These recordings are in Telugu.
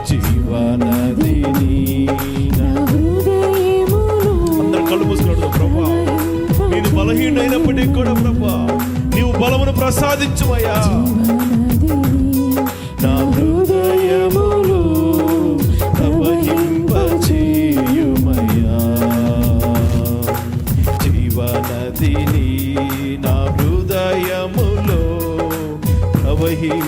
జీవనదిని అందరు కళ్ళు మూసుకున్నాడు. ప్రభా నేను బలహీనైనప్పటికీ కూడా ప్రభా నీవు బలమును ప్రసాదించుమయ్యా. నా హృదయములో ప్రవహింపచేయుమయ్యా. జీవనదిని నా హృదయములో ప్రవహింపచేయుమయ్యా.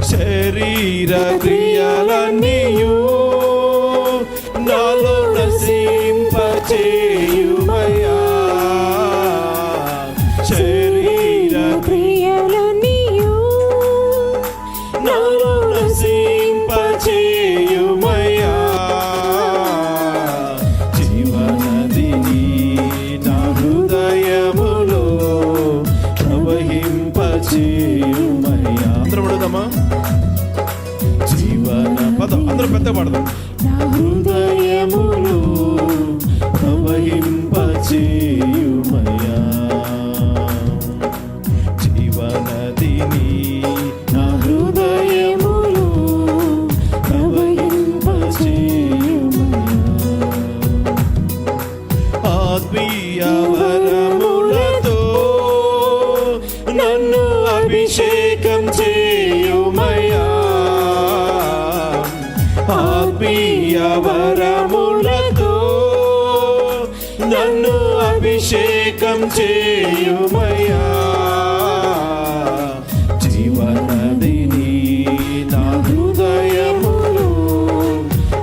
శరీర క్రియలన్నీయు నాలో నశింపచేయుమయ్యా. శరీర క్రియలన్నీయు నాలో నశింపచేయుమయ్యా. జీవనదిని నా హృదయములో ప్రవహింపచేయుమయ్యా. అందరూ పడదామా? పదం అందరూ పెద్ద పడదాం. నా హృదయములో ప్రవహింపచేయుమయ్యా. జీవనదిని నా హృదయములో ప్రవహింపచేయుమయ్యా. ఆత్మీయ వరములతో నన్ను అభిషేకం చేయుమయ్యా. ఆత్మీయ వరములతో నన్ను అభిషేకం చేయుమయ్యా. జీవనదిని నా హృదయములో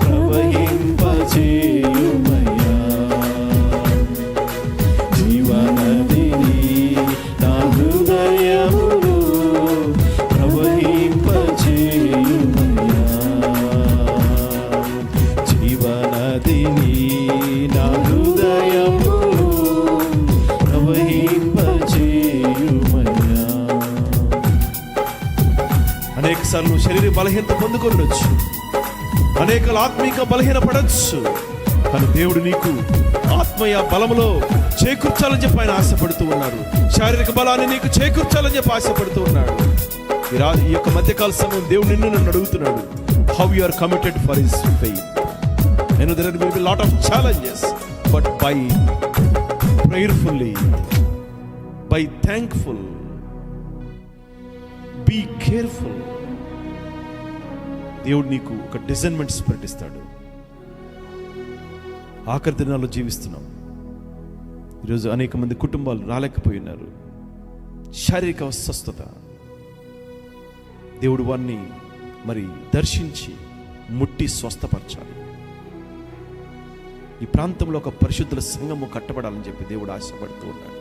ప్రవహింపచేయుమయ్యా. జీవనదిని నా హృదయములో ప్రవహింపచేయుమయ్యా. జీవనదిని నా హృదయములో ప్రవహింపచేయుమయ్యా. అనేక సార్లు శరీర బలహీనత పొందుకొనొచ్చు, అనేకలు ఆత్మీక బలహీన పడవచ్చు. కానీ దేవుడు నీకు ఆత్మీయ బలములో చేకూర్చాలని చెప్పి ఆయన ఆశపడుతూ ఉన్నాడు. శారీరక బలాన్ని నీకు చేకూర్చాలని చెప్పి ఆశపడుతూ ఉన్నాడు. ఈ యొక్క మధ్యకాల సమయం దేవుడు నన్ను అడుగుతున్నాడు, how you are committed for his faith. I know there will be a lot of challenges, but by prayerfully, by thankful, be careful. దేవుడు నీకు ఒక డిజైన్మెంట్ స్పిరిట్ ఇస్తాడు. ఆఖరి దినాల్లో జీవిస్తున్నాం. ఈరోజు అనేక మంది కుటుంబాలు రాలేకపోయి ఉన్నారు. శారీరక అస్వస్థత. దేవుడు వారిని మరి దర్శించి ముట్టి స్వస్థపరచాలి. ఈ ప్రాంతంలో ఒక పరిశుద్ధుల సంఘము కట్టబడాలని చెప్పి దేవుడు ఆశపడుతూ ఉన్నాడు.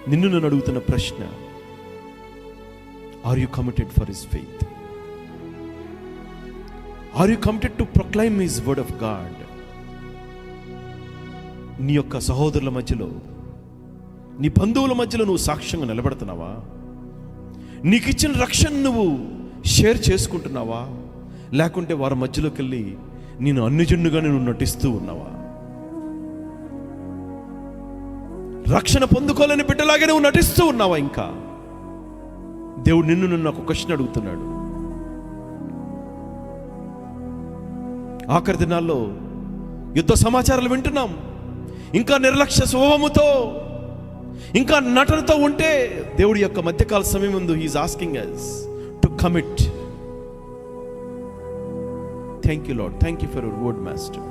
నిన్ను నన్ను అడుగుతున్న ప్రశ్న, are you committed for his faith? Are you committed to proclaim his word of God? నీ యొక్క సహోదరుల మధ్యలో, నీ బంధువుల మధ్యలో నువ్వు సాక్ష్యంగా నిలబడుతున్నావా? నీకు ఇచ్చిన రక్షణ నువ్వు షేర్ చేసుకుంటున్నావా? లేకుంటే వారి మధ్యలోకి వెళ్ళి నేను అన్యజనుడుగా నువ్వు నటిస్తూ ఉన్నావా? రక్షణ పొందుకోలేని బిడ్డలాగే నువ్వు నటిస్తూ ఉన్నావా? ఇంకా దేవుడు నిన్ను నాకు క్వశ్చన్ అడుగుతున్నాడు. ఆఖరి దినాల్లో యుద్ధ సమాచారాలు వింటున్నాం. ఇంకా నిర్లక్ష్య స్వభావముతో, ఇంకా నటనతో ఉంటే దేవుడి యొక్క మధ్యకాల సమయం ముందు he is asking us to commit. Thank you, Lord. Thank you for your word, Master.